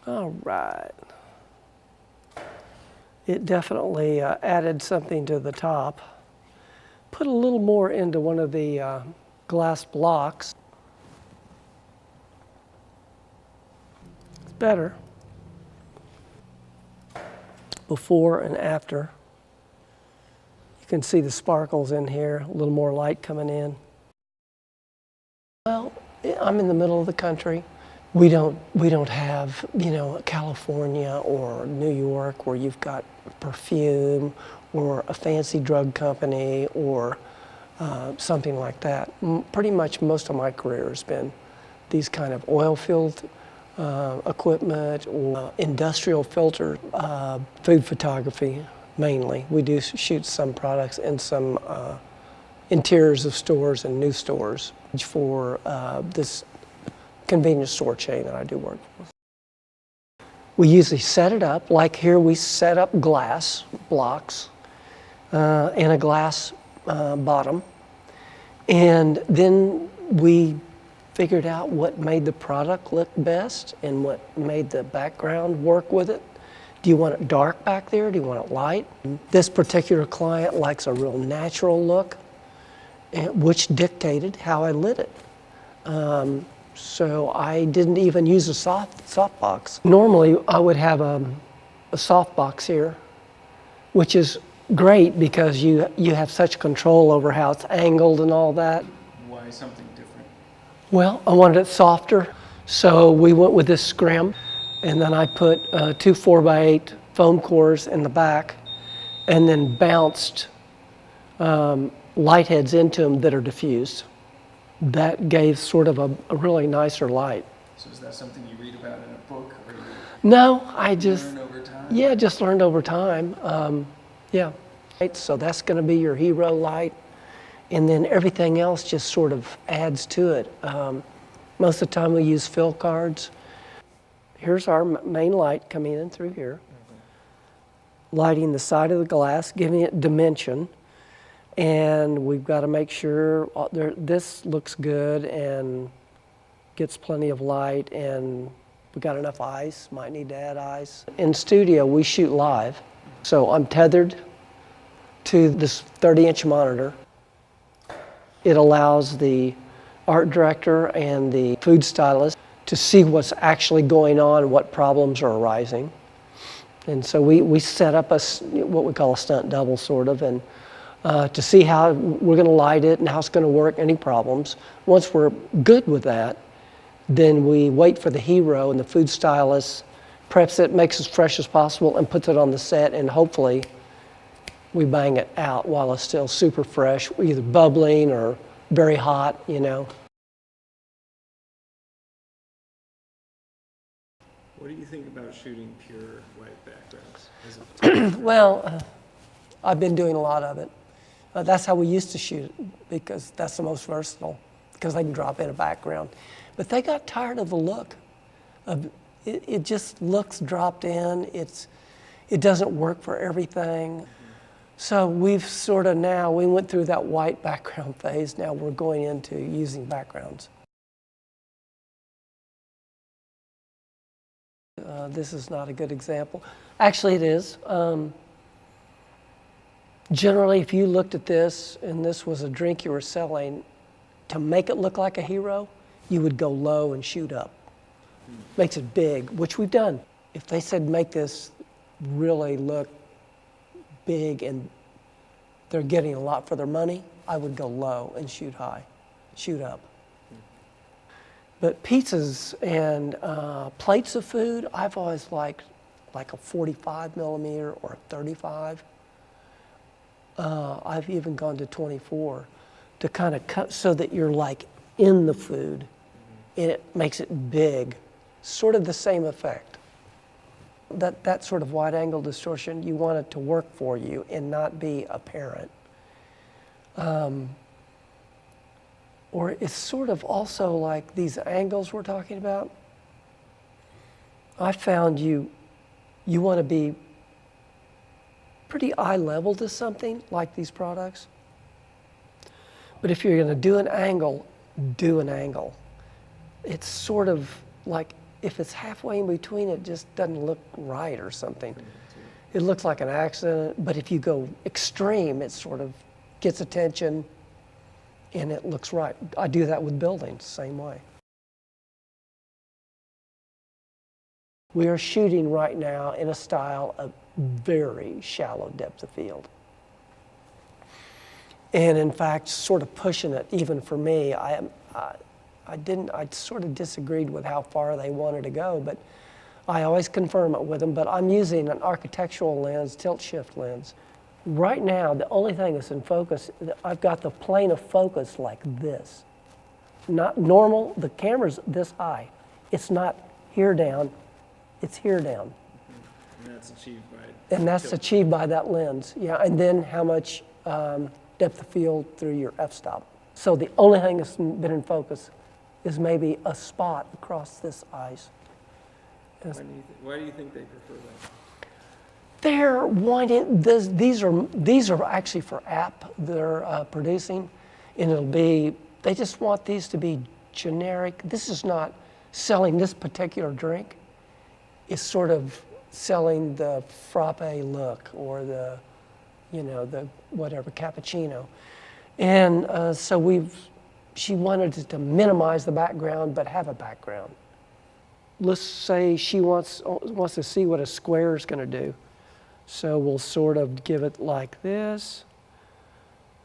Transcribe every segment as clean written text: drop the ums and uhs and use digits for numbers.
All right. It definitely added something to the top. Put a little more into one of the glass blocks. It's better. Before and after. You can see the sparkles in here, a little more light coming in. Well, I'm in the middle of the country. We don't have, California or New York where you've got perfume or a fancy drug company or something like that. Pretty much most of my career has been these kind of oil field equipment or industrial filter, food photography mainly. We do shoot some products in some interiors of stores and new stores for this convenience store chain that I do work for. We usually set it up, like here we set up glass blocks and a glass bottom. And then we figured out what made the product look best and what made the background work with it. Do you want it dark back there? Do you want it light? This particular client likes a real natural look, which dictated how I lit it. So I didn't even use a soft box. Normally I would have a soft box here, which is great because you have such control over how it's angled and all that. Why something different? Well, I wanted it softer, so we went with this scrim, and then I put 2 4x8 foam cores in the back, and then bounced light heads into them that are diffused. That gave sort of a really nicer light. So is that something you read about in a book, or you No, I just learn over time? Yeah, just learned over time. Yeah, so that's going to be your hero light, and then everything else just sort of adds to it. Most of the time we use fill cards. Here's our main light coming in through here, lighting the side of the glass, giving it dimension. And we've got to make sure this looks good and gets plenty of light, and we got enough ice, might need to add ice. In studio, we shoot live. So I'm tethered to this 30-inch monitor. It allows the art director and the food stylist to see what's actually going on, what problems are arising. And so we set up what we call a stunt double, sort of, and to see how we're going to light it and how it's going to work, any problems. Once we're good with that, then we wait for the hero, and the food stylist preps it, makes it as fresh as possible, and puts it on the set, and hopefully we bang it out while it's still super fresh, either bubbling or very hot, What do you think about shooting pure white backgrounds? Well, I've been doing a lot of it. That's how we used to shoot it, because that's the most versatile, because they can drop in a background. But they got tired of the look. It just looks dropped in. It doesn't work for everything. So we've sort of now, we went through that white background phase. Now we're going into using backgrounds. This is not a good example. Actually, it is. Generally, if you looked at this and this was a drink you were selling, to make it look like a hero, you would go low and shoot up. Makes it big, which we've done. If they said make this really look big and they're getting a lot for their money, I would go low and shoot high, shoot up. But pizzas and plates of food, I've always liked like a 45 millimeter or a 35. I've even gone to 24 to kind of cut so that you're like in the food, and it makes it big. Sort of the same effect. That sort of wide angle distortion, you want it to work for you and not be apparent. Or it's sort of also like these angles we're talking about. I found you want to be pretty eye level to something like these products. But if you're going to do an angle, do an angle. It's sort of like if it's halfway in between, it just doesn't look right or something. It looks like an accident, but if you go extreme, it sort of gets attention and it looks right. I do that with buildings, same way. We are shooting right now in a style of very shallow depth of field. And in fact, sort of pushing it, even for me, I sort of disagreed with how far they wanted to go, but I always confirm it with them. But I'm using an architectural lens, tilt shift lens. Right now, the only thing that's in focus, I've got the plane of focus like this. Not normal, the camera's this high. It's not here down, it's here down. And that's achieved by... And that's achieved by that lens, yeah. And then how much depth of field through your f-stop. So the only thing that's been in focus is maybe a spot across this ice. Why do you think they prefer that? They're wanting these are actually for app they're producing, and it'll be, they just want these to be generic. This is not selling this particular drink. It's sort of selling the frappe look or the, you know, the whatever cappuccino, and so she wanted to minimize the background but have a background. Let's say she wants to see what a square is going to do. So we'll sort of give it like this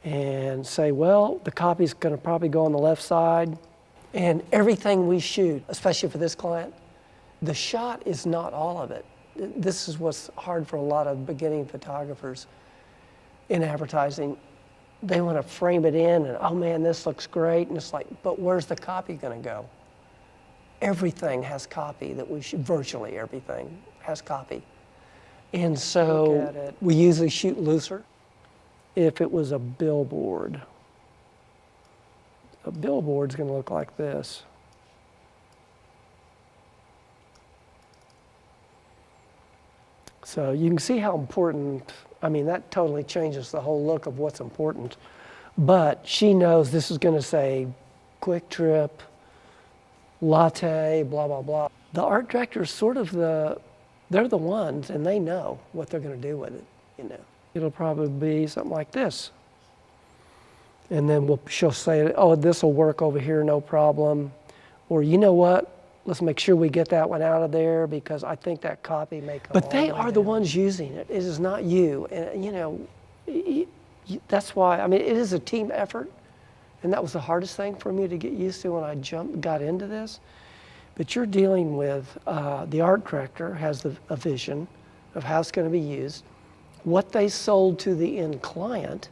and say, well, the copy's going to probably go on the left side. And everything we shoot, especially for this client, the shot is not all of it. This is what's hard for a lot of beginning photographers in advertising. They want to frame it in and, oh man, this looks great. And it's like, but where's the copy going to go? Everything has copy that we shoot, virtually everything has copy. And so we usually shoot looser. If it was a billboard's going to look like this. So you can see how important, I mean, that totally changes the whole look of what's important. But she knows this is going to say Quick Trip, latte, blah, blah, blah. The art director is sort of they're the ones, and they know what they're going to do with it, you know. It'll probably be something like this. And then she'll say, oh, this will work over here, no problem. Or, you know what, let's make sure we get that one out of there because I think that copy may come. But they are the ones using it. It is not you. And, you know, that's why, I mean, it is a team effort. And that was the hardest thing for me to get used to when I got into this. But you're dealing with the art director has a vision of how it's going to be used, what they sold to the end client,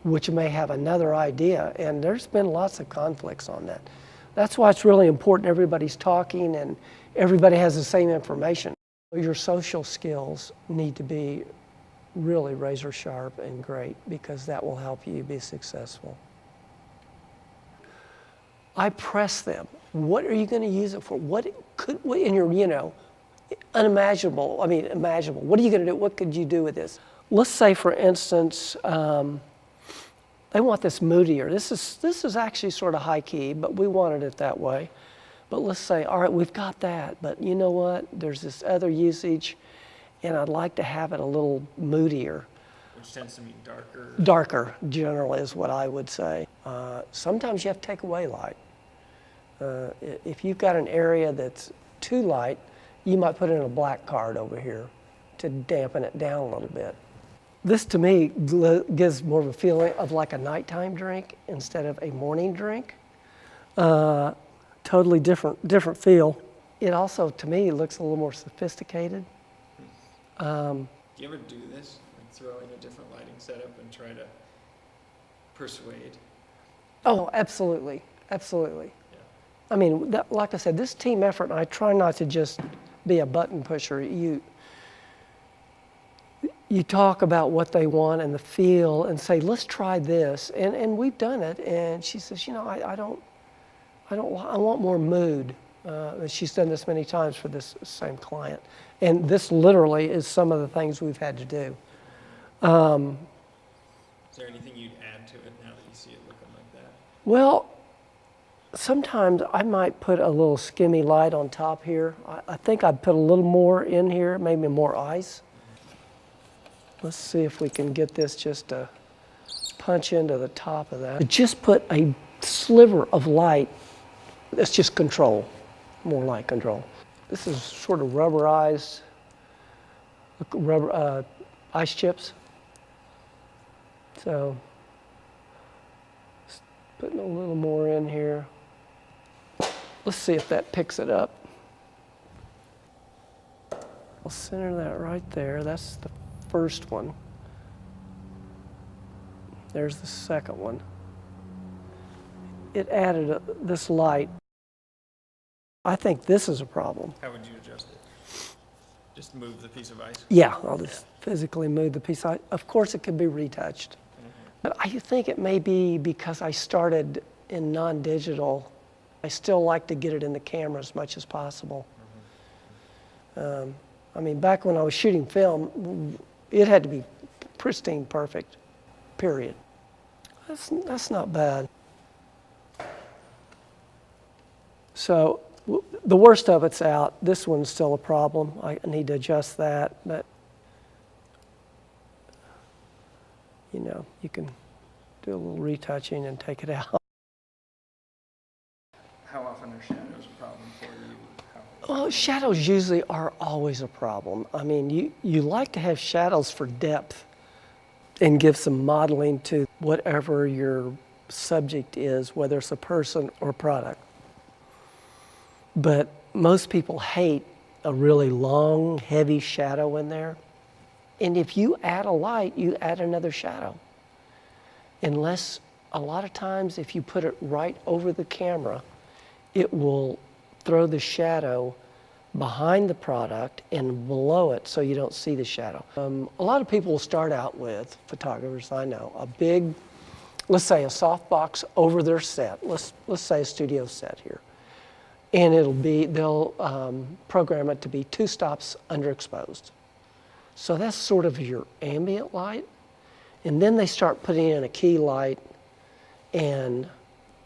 which may have another idea, and there's been lots of conflicts on that. That's why it's really important everybody's talking and everybody has the same information. Your social skills need to be really razor sharp and great because that will help you be successful. I press them. What are you going to use it for? What in your, you know, unimaginable, I mean, imaginable. What are you going to do? What could you do with this? Let's say, for instance, they want this moodier. This is actually sort of high key, but we wanted it that way. But let's say, all right, we've got that, but you know what? There's this other usage, and I'd like to have it a little moodier. Which tends to mean darker. Darker, generally, is what I would say. Sometimes you have to take away light. If you've got an area that's too light, you might put in a black card over here to dampen it down a little bit. This, to me, gives more of a feeling of like a nighttime drink instead of a morning drink. Totally different feel. It also, to me, looks a little more sophisticated. Do you ever do this? Like throw in a different lighting setup and try to persuade? Oh, absolutely, absolutely. Yeah. I mean, like I said, this team effort, and I try not to just be a button pusher. You talk about what they want and the feel and say, let's try this. And we've done it. And she says, you know, I want more mood. She's done this many times for this same client. And this literally is some of the things we've had to do. Is there anything you'd add to it now that you see it looking like that? Well, sometimes I might put a little skimmy light on top here. I think I'd put a little more in here, maybe more ice. Let's see if we can get this just to punch into the top of that. Just put a sliver of light. That's just control, more light control. This is sort of rubberized rubber ice chips. So just putting a little more in here. Let's see if that picks it up. I'll center that right there. That's the first one. There's the second one. It added this light. I think this is a problem. How would you adjust it? Just move the piece of ice? Yeah, I'll just physically move the piece. Of course, it could be retouched. But I think it may be because I started in non-digital. I still like to get it in the camera as much as possible. I mean, back when I was shooting film, it had to be pristine, perfect, period. That's not bad. So the worst of it's out. This one's still a problem. I need to adjust that, but you know, you can do a little retouching and take it out. How often are shadows a problem for you? Well, shadows usually are always a problem. I mean, you like to have shadows for depth and give some modeling to whatever your subject is, whether it's a person or product. But most people hate a really long, heavy shadow in there. And if you add a light, you add another shadow. Unless, a lot of times, if you put it right over the camera, it will throw the shadow behind the product and below it so you don't see the shadow. A lot of people will start out with, photographers I know, a big, let's say a softbox over their set. Let's say a studio set here. And they'll program it to be 2 stops underexposed. So that's sort of your ambient light. And then they start putting in a key light and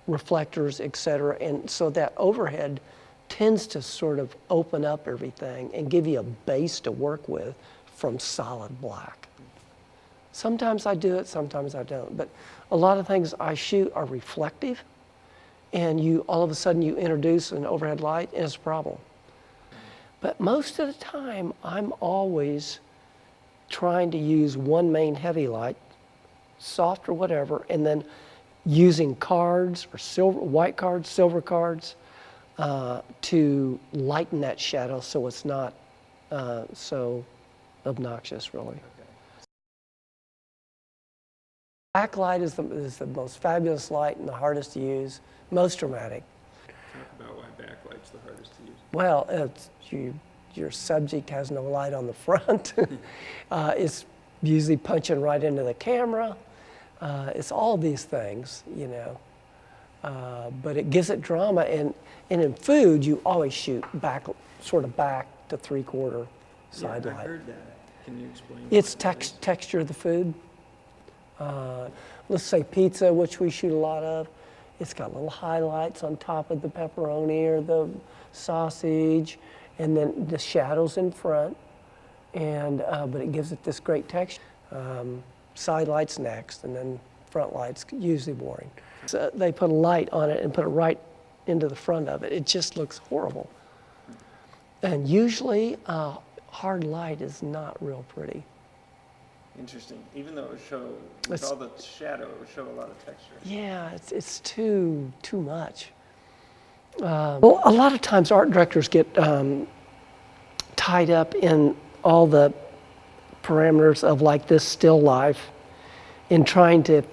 reflectors, et cetera. And so that overhead tends to sort of open up everything and give you a base to work with from solid black. Sometimes I do it, sometimes I don't. But a lot of things I shoot are reflective, and all of a sudden you introduce an overhead light and it's a problem. But most of the time, I'm always trying to use one main heavy light, soft or whatever, and then using cards or white cards, silver cards, to lighten that shadow so it's not so obnoxious, really. Backlight is the most fabulous light and the hardest to use, most dramatic. Talk about why backlight's the hardest to use. Well, your subject has no light on the front. It's usually punching right into the camera. It's all these things, you know. But it gives it drama, and in food, you always shoot sort of back to 3/4 side light. I heard that. Can you explain? It's texture of the food. Let's say pizza, which we shoot a lot of. It's got little highlights on top of the pepperoni or the sausage, and then the shadows in front. And but it gives it this great texture. Side lights next, and then front lights usually boring. So they put a light on it and put it right into the front of it. It just looks horrible. And usually, hard light is not real pretty. Interesting. Even though it would show, with all the shadow, it would show a lot of texture. Yeah, it's too much. Well, a lot of times art directors get tied up in all the parameters of like this still life in trying to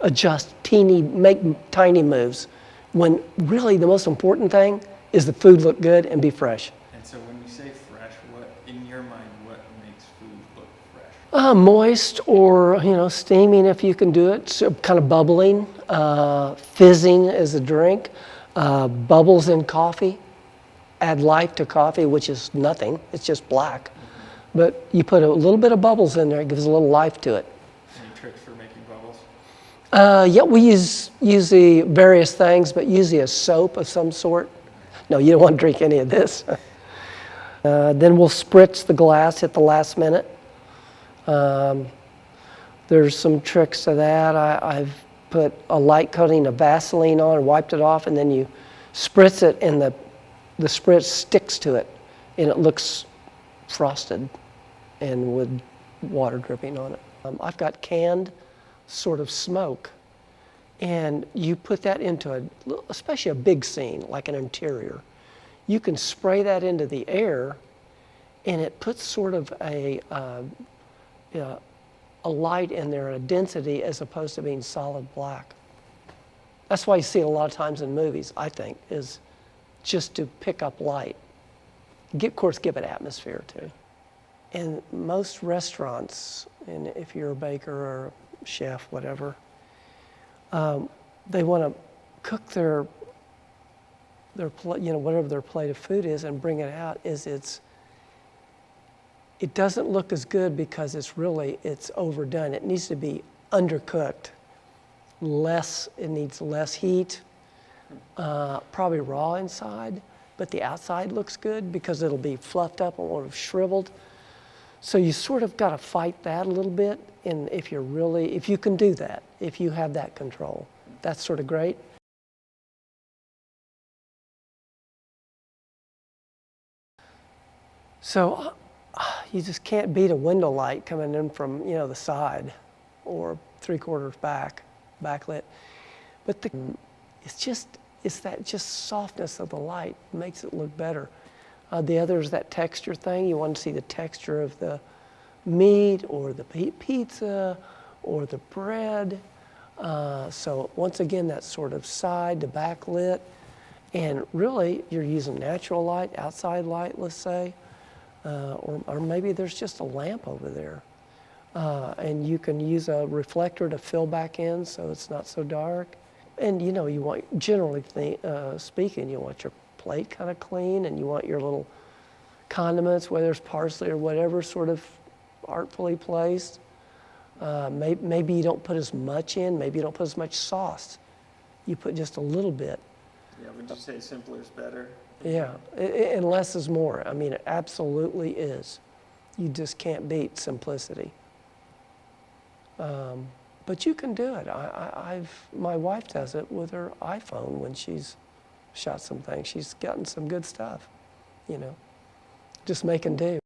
make tiny moves, when really the most important thing is the food look good and be fresh. And so when you say fresh, in your mind, what makes food look fresh? Moist, or steaming if you can do it, so kind of bubbling, fizzing as a drink, bubbles in coffee, add life to coffee, which is nothing, it's just black. But you put a little bit of bubbles in there, it gives a little life to it. Any tricks for making bubbles? Yeah, we use usually various things, but usually a soap of some sort. No, you don't want to drink any of this. Then we'll spritz the glass at the last minute. There's some tricks to that. I've put a light coating of Vaseline on and wiped it off, and then you spritz it, and the spritz sticks to it, and it looks frosted and with water dripping on it. I've got canned sort of smoke, and you put that into especially a big scene like an interior. You can spray that into the air, and it puts sort of a light in there, a density, as opposed to being solid black. That's why you see it a lot of times in movies, I think, is just to pick up light. Of course, give it atmosphere too. In most restaurants, and if you're a baker or a chef, whatever, they want to cook their whatever their plate of food is and bring it out. It doesn't look as good because it's overdone. It needs to be undercooked. It needs less heat, probably raw inside, but the outside looks good because it'll be fluffed up and won't have shriveled. So you sort of got to fight that a little bit, and if you can do that, if you have that control, that's sort of great. So you just can't beat a window light coming in from the side or 3/4 backlit. But it's that softness of the light makes it look better. The other is that texture thing. You want to see the texture of the meat or the pizza or the bread. So once again, that sort of side to backlit. And really, you're using natural light, outside light, let's say. Or maybe there's just a lamp over there. And you can use a reflector to fill back in so it's not so dark. And you want, generally speaking, you want your plate kind of clean, and you want your little condiments, whether it's parsley or whatever, sort of artfully placed. Maybe you don't put as much in, maybe you don't put as much sauce. You put just a little bit. Yeah, would you say simpler is better? Yeah, and less is more. I mean, it absolutely is. You just can't beat simplicity. But you can do it. My wife does it with her iPhone when she's shot some things. She's gotten some good stuff, just making do.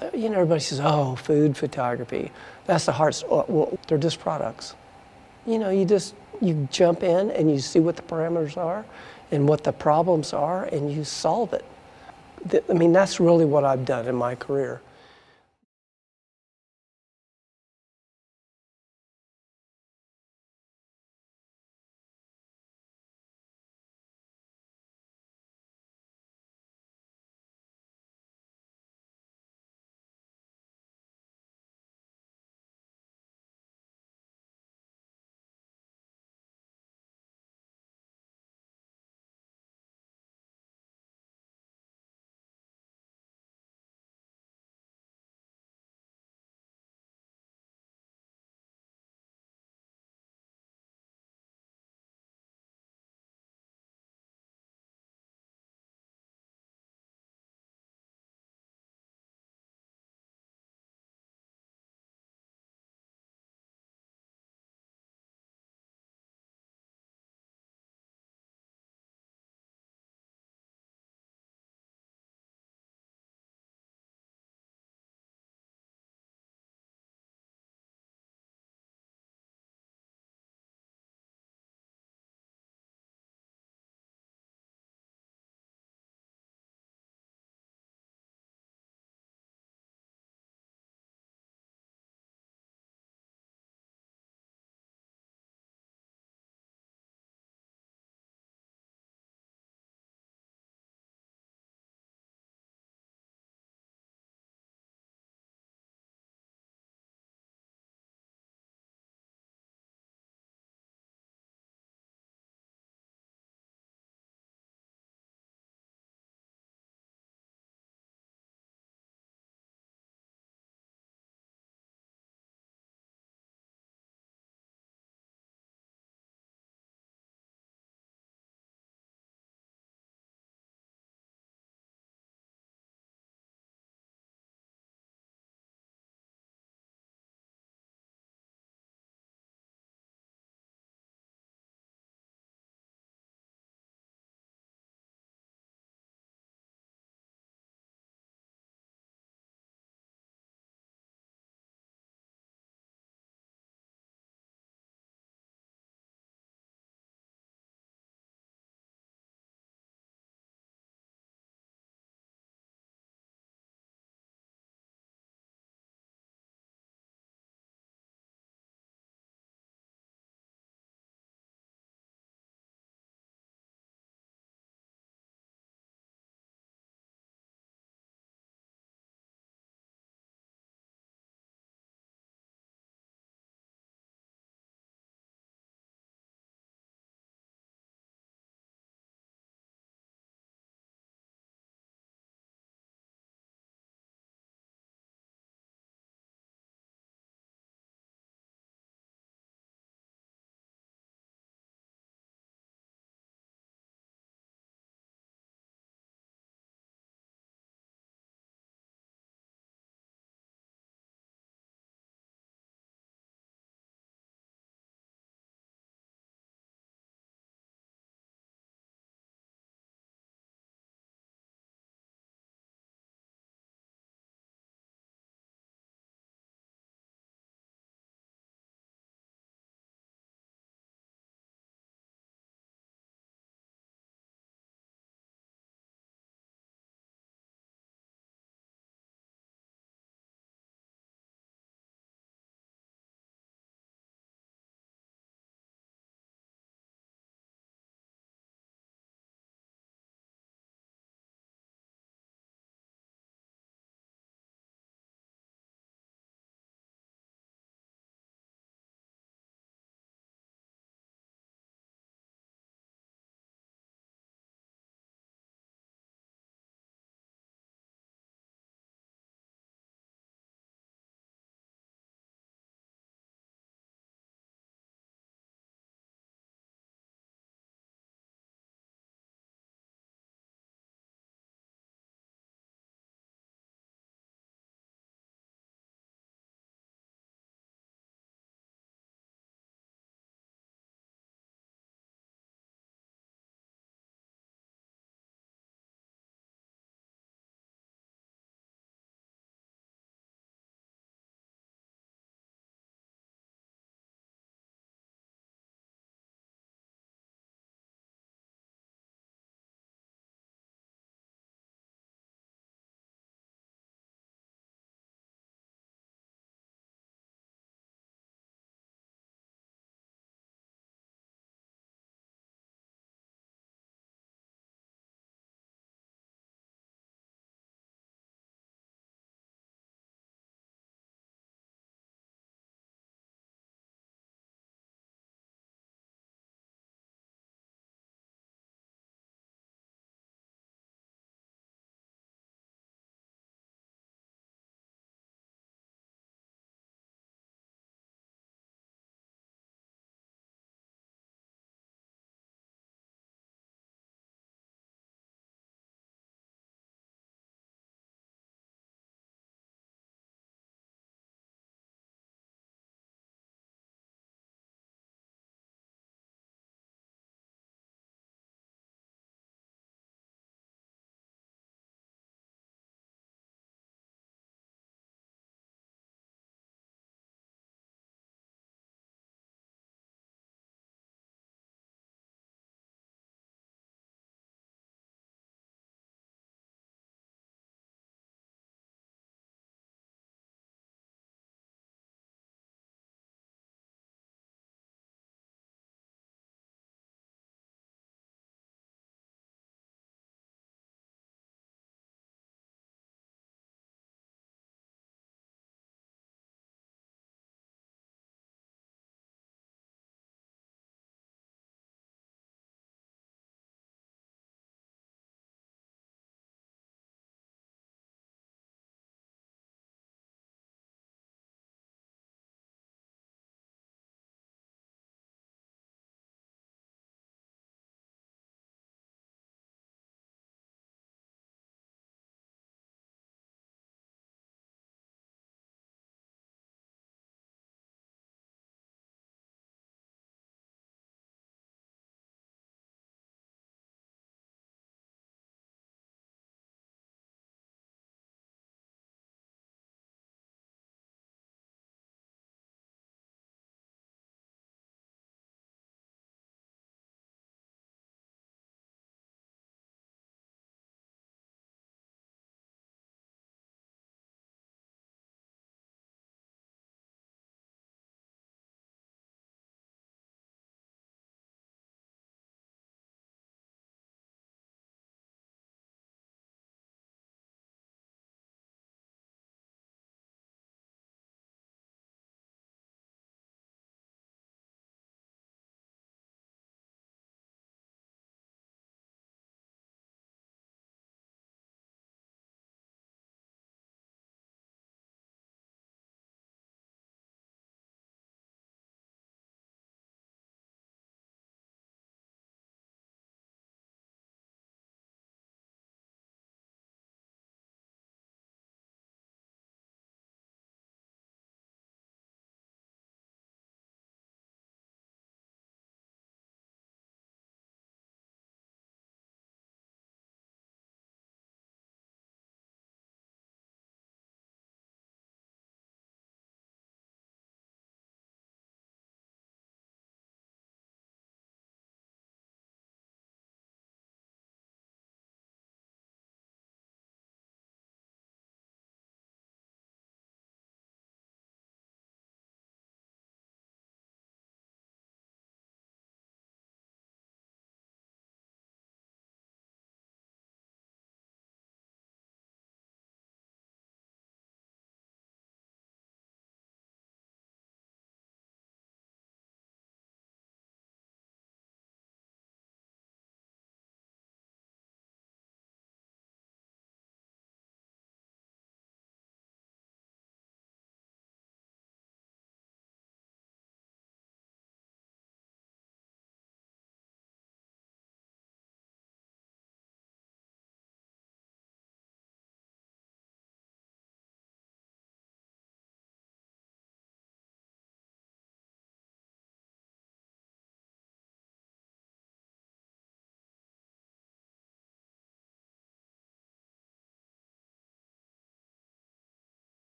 Everybody says, oh, food photography, that's the hard stuff. Well, they're just products. You jump in and you see what the parameters are and what the problems are, and you solve it. That's really what I've done in my career.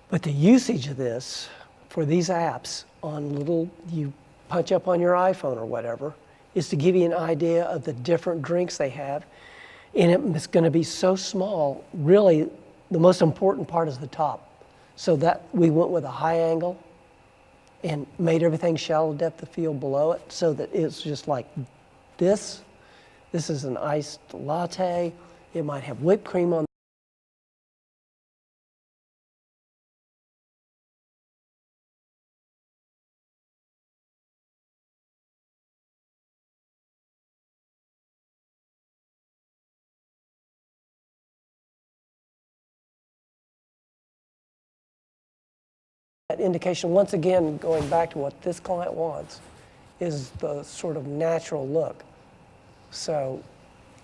But the usage of this for these apps on little, you punch up on your iPhone or whatever, is to give you an idea of the different drinks they have. And it's going to be so small, really, the most important part is the top. So that we went with a high angle and made everything shallow depth of field below it so that it's just like this. This is an iced latte. It might have whipped cream on. That indication, once again, going back to what this client wants, is the sort of natural look. So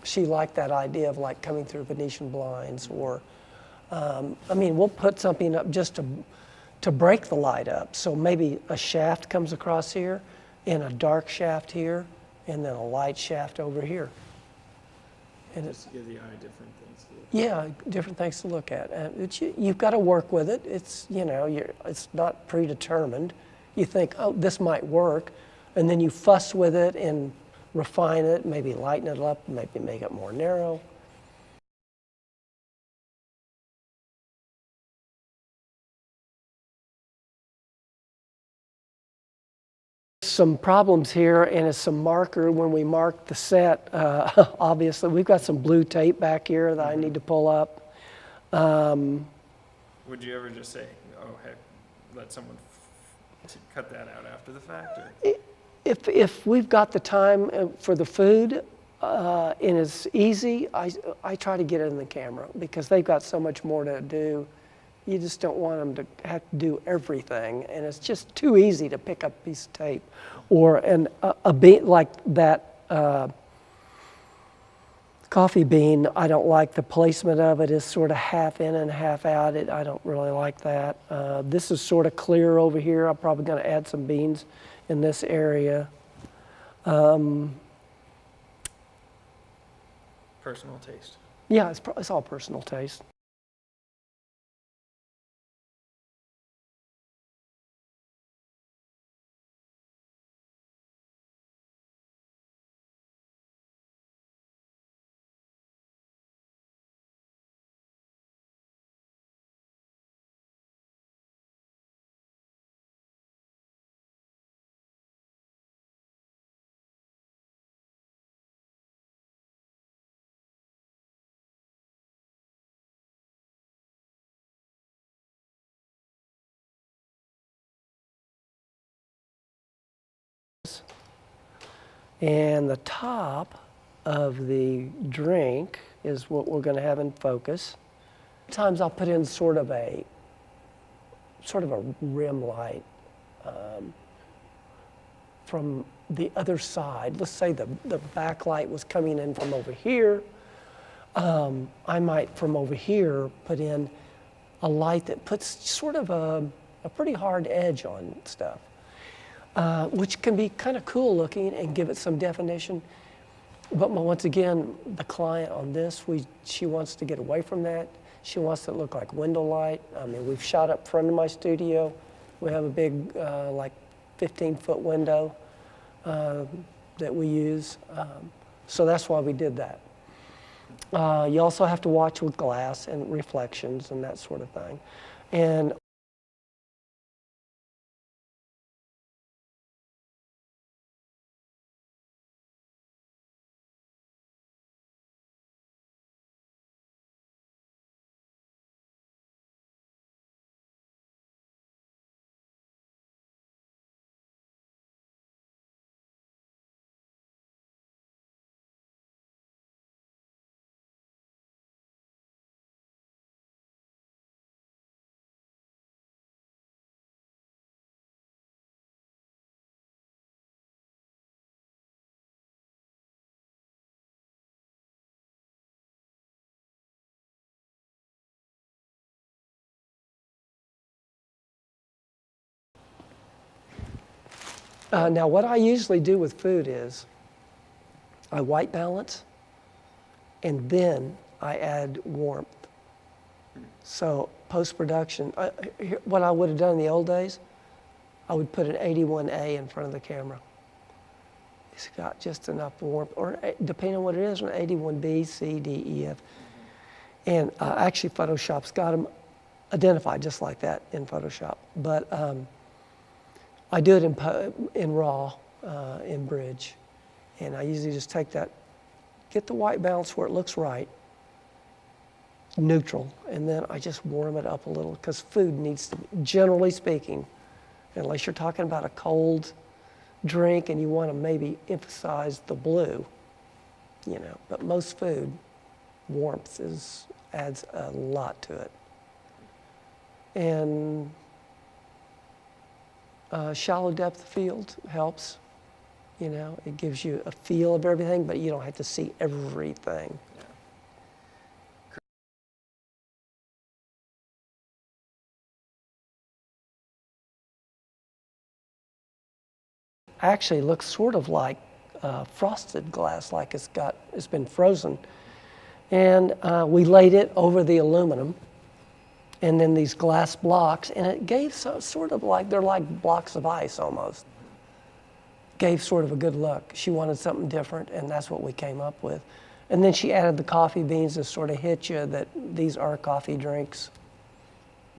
she liked that idea of like coming through Venetian blinds, or, I mean, we'll put something up just to break the light up. So maybe a shaft comes across here, and a dark shaft here, and then a light shaft over here. And it's, Give the eye different things to look at. yeah, different things to look at. You've got to work with it. It's, you know, it's not predetermined. You think, oh, this might work, and then you fuss with it and refine it, maybe lighten it up, maybe make it more narrow. Some problems here, and it's some marker when we mark the set. Obviously, we've got some blue tape back here that I need to pull up. Would you ever just say, oh, hey, let someone cut that out after the fact? Or? If we've got the time for the food and it's easy, I try to get it in the camera because they've got so much more to do. You just don't want them to have to do everything, and it's just too easy to pick up a piece of tape or a bean like that coffee bean. I don't like the placement of it. It's sort of half in and half out. I don't really like that. This is sort of clear over here. I'm probably going to add some beans in this area. Personal taste. Yeah, it's all personal taste. And the top of the drink is what we're going to have in focus. Sometimes I'll put in sort of a rim light from the other side. Let's say the backlight was coming in from over here. I might, from over here, put in a light that puts sort of a pretty hard edge on stuff. Which can be kind of cool looking and give it some definition. But once again, the client on this, she wants to get away from that. She wants it to look like window light. I mean, we've shot up front of my studio. We have a big, like 15-foot window that we use. So that's why we did that. You also have to watch with glass and reflections and that sort of thing. And now what I usually do with food is I white balance and then I add warmth. So post-production, what I would have done in the old days, I would put an 81A in front of the camera. It's got just enough warmth, or depending on what it is, an 81B, C, D, E, F. And actually Photoshop's got them identified just like that in Photoshop. But I do it in RAW, in Bridge. And I usually just take that, get the white balance where it looks right, neutral, and then I just warm it up a little, because food needs to, generally speaking, unless you're talking about a cold drink and you want to maybe emphasize the blue, you know, but most food, warmth adds a lot to it. And shallow depth of field helps. You know, it gives you a feel of everything, but you don't have to see everything. Actually looks sort of like frosted glass, like it's been frozen. And we laid it over the aluminum, and then these glass blocks, and it gave sort of like, they're like blocks of ice almost. Gave sort of a good look. She wanted something different, and that's what we came up with. And then she added the coffee beans to sort of hit you that these are coffee drinks.